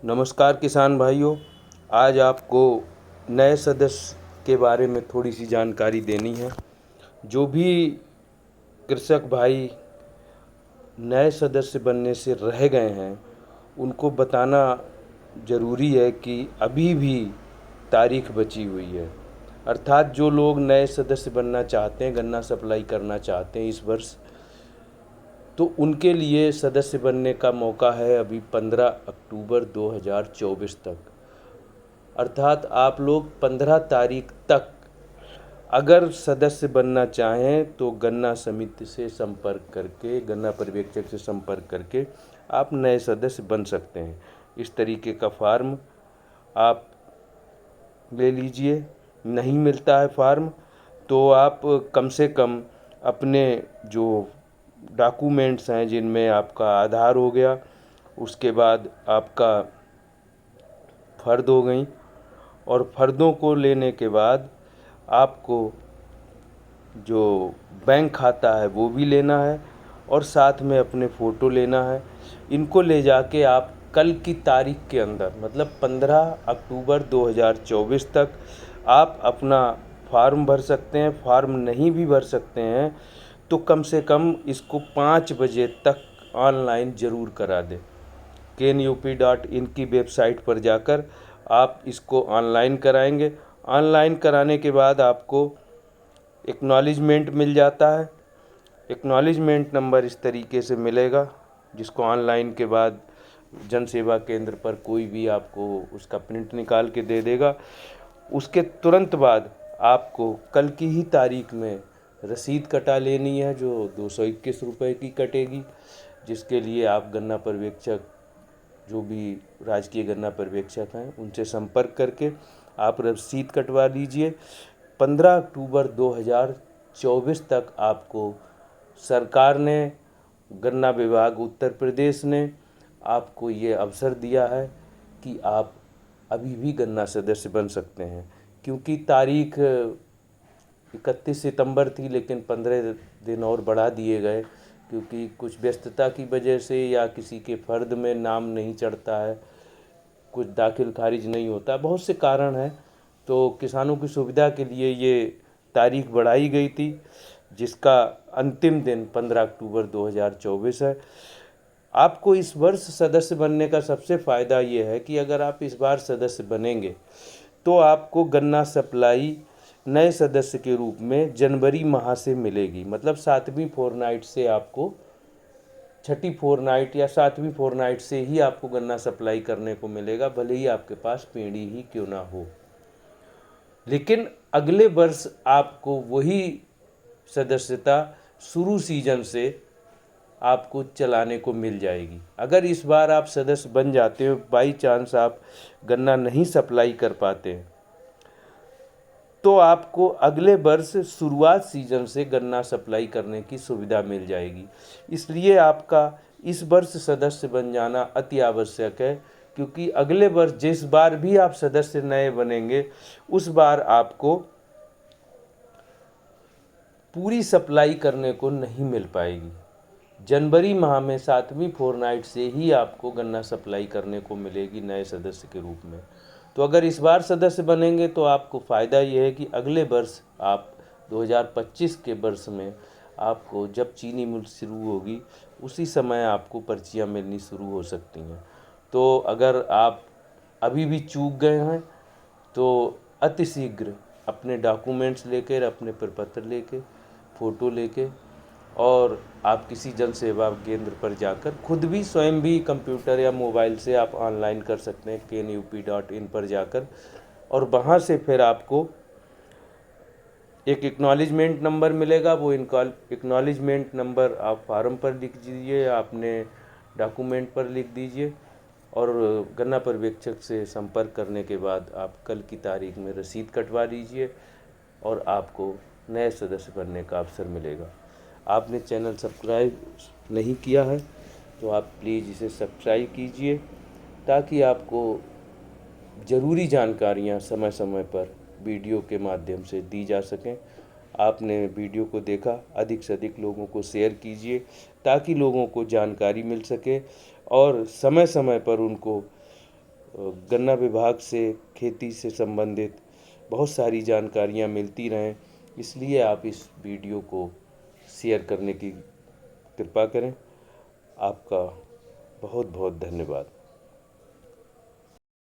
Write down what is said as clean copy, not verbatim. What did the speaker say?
नमस्कार किसान भाइयों। आज आपको नए सदस्य के बारे में थोड़ी सी जानकारी देनी है। जो भी कृषक भाई नए सदस्य बनने से रह गए हैं उनको बताना ज़रूरी है कि अभी भी तारीख बची हुई है। अर्थात जो लोग नए सदस्य बनना चाहते हैं, गन्ना सप्लाई करना चाहते हैं इस वर्ष, तो उनके लिए सदस्य बनने का मौका है अभी 15 अक्टूबर 2024 तक। अर्थात आप लोग 15 तारीख तक अगर सदस्य बनना चाहें तो गन्ना समिति से संपर्क करके, गन्ना पर्यवेक्षक से संपर्क करके आप नए सदस्य बन सकते हैं। इस तरीके का फार्म आप ले लीजिए। नहीं मिलता है फार्म तो आप कम से कम अपने जो डॉक्यूमेंट्स हैं, जिनमें आपका आधार हो गया, उसके बाद आपका फ़र्द हो गई, और फ़र्दों को लेने के बाद आपको जो बैंक खाता है वो भी लेना है, और साथ में अपने फ़ोटो लेना है। इनको ले जाके आप कल की तारीख के अंदर, मतलब 15 अक्टूबर 2024 तक आप अपना फार्म भर सकते हैं। फार्म नहीं भी भर सकते हैं तो कम से कम इसको 5 बजे तक ऑनलाइन ज़रूर करा दें। kenup.in की वेबसाइट पर जाकर आप इसको ऑनलाइन कराएंगे। ऑनलाइन कराने के बाद आपको एक्नॉलेजमेंट मिल जाता है। एक्नॉलेजमेंट नंबर इस तरीके से मिलेगा, जिसको ऑनलाइन के बाद जन सेवा केंद्र पर कोई भी आपको उसका प्रिंट निकाल के दे देगा। उसके तुरंत बाद आपको कल की ही तारीख में रसीद कटा लेनी है, जो 221 रुपये की कटेगी, जिसके लिए आप गन्ना पर्यवेक्षक, जो भी राजकीय गन्ना पर्यवेक्षक हैं, उनसे संपर्क करके आप रसीद कटवा लीजिए। 15 अक्टूबर 2024 तक आपको सरकार ने, गन्ना विभाग उत्तर प्रदेश ने आपको ये अवसर दिया है कि आप अभी भी गन्ना सदस्य बन सकते हैं। क्योंकि तारीख 31 सितंबर थी, लेकिन 15 दिन और बढ़ा दिए गए, क्योंकि कुछ व्यस्तता की वजह से या किसी के फ़र्द में नाम नहीं चढ़ता है, कुछ दाखिल खारिज नहीं होता, बहुत से कारण हैं। तो किसानों की सुविधा के लिए ये तारीख बढ़ाई गई थी, जिसका अंतिम दिन 15 अक्टूबर 2024 है। आपको इस वर्ष सदस्य बनने का सबसे फ़ायदा ये है कि अगर आप इस बार सदस्य बनेंगे तो आपको गन्ना सप्लाई नए सदस्य के रूप में जनवरी माह से मिलेगी। मतलब 7वीं फोरनाइट से आपको, 6ठी फोरनाइट या 7वीं फोरनाइट से ही आपको गन्ना सप्लाई करने को मिलेगा, भले ही आपके पास पेड़ी ही क्यों ना हो। लेकिन अगले वर्ष आपको वही सदस्यता शुरू सीजन से आपको चलाने को मिल जाएगी। अगर इस बार आप सदस्य बन जाते हो, बाई चांस आप गन्ना नहीं सप्लाई कर पाते हैं, तो आपको अगले वर्ष शुरुआत सीजन से गन्ना सप्लाई करने की सुविधा मिल जाएगी। इसलिए आपका इस वर्ष सदस्य बन जाना अति आवश्यक है, क्योंकि अगले वर्ष जिस बार भी आप सदस्य नए बनेंगे, उस बार आपको पूरी सप्लाई करने को नहीं मिल पाएगी। जनवरी माह में 7वीं फोरनाइट से ही आपको गन्ना सप्लाई करने को मिलेगी नए सदस्य के रूप में। तो अगर इस बार सदस्य बनेंगे तो आपको फ़ायदा ये है कि अगले वर्ष आप 2025 के वर्ष में आपको जब चीनी मिल शुरू होगी, उसी समय आपको पर्चियाँ मिलनी शुरू हो सकती हैं। तो अगर आप अभी भी चूक गए हैं तो अतिशीघ्र अपने डॉक्यूमेंट्स लेकर, अपने प्रपत्र लेके, फ़ोटो लेके, और आप किसी जन सेवा केंद्र पर जाकर खुद भी, स्वयं भी कंप्यूटर या मोबाइल से आप ऑनलाइन कर सकते हैं kenup.in पर जाकर। और वहाँ से फिर आपको एक एक्नॉलेजमेंट नंबर मिलेगा। वो एक्नॉलेजमेंट नंबर आप फार्म पर लिख दीजिए, आपने डॉक्यूमेंट पर लिख दीजिए, और गन्ना पर्यवेक्षक से संपर्क करने के बाद आप कल की तारीख में रसीद कटवा लीजिए और आपको नए सदस्य बनने का अवसर मिलेगा। आपने चैनल सब्सक्राइब नहीं किया है तो आप प्लीज़ इसे सब्सक्राइब कीजिए, ताकि आपको ज़रूरी जानकारियाँ समय समय पर वीडियो के माध्यम से दी जा सकें। आपने वीडियो को देखा, अधिक से अधिक लोगों को शेयर कीजिए, ताकि लोगों को जानकारी मिल सके और समय समय पर उनको गन्ना विभाग से, खेती से संबंधित बहुत सारी जानकारियाँ मिलती रहें, इसलिए आप इस वीडियो को शेयर करने की कृपा करें। आपका बहुत बहुत धन्यवाद।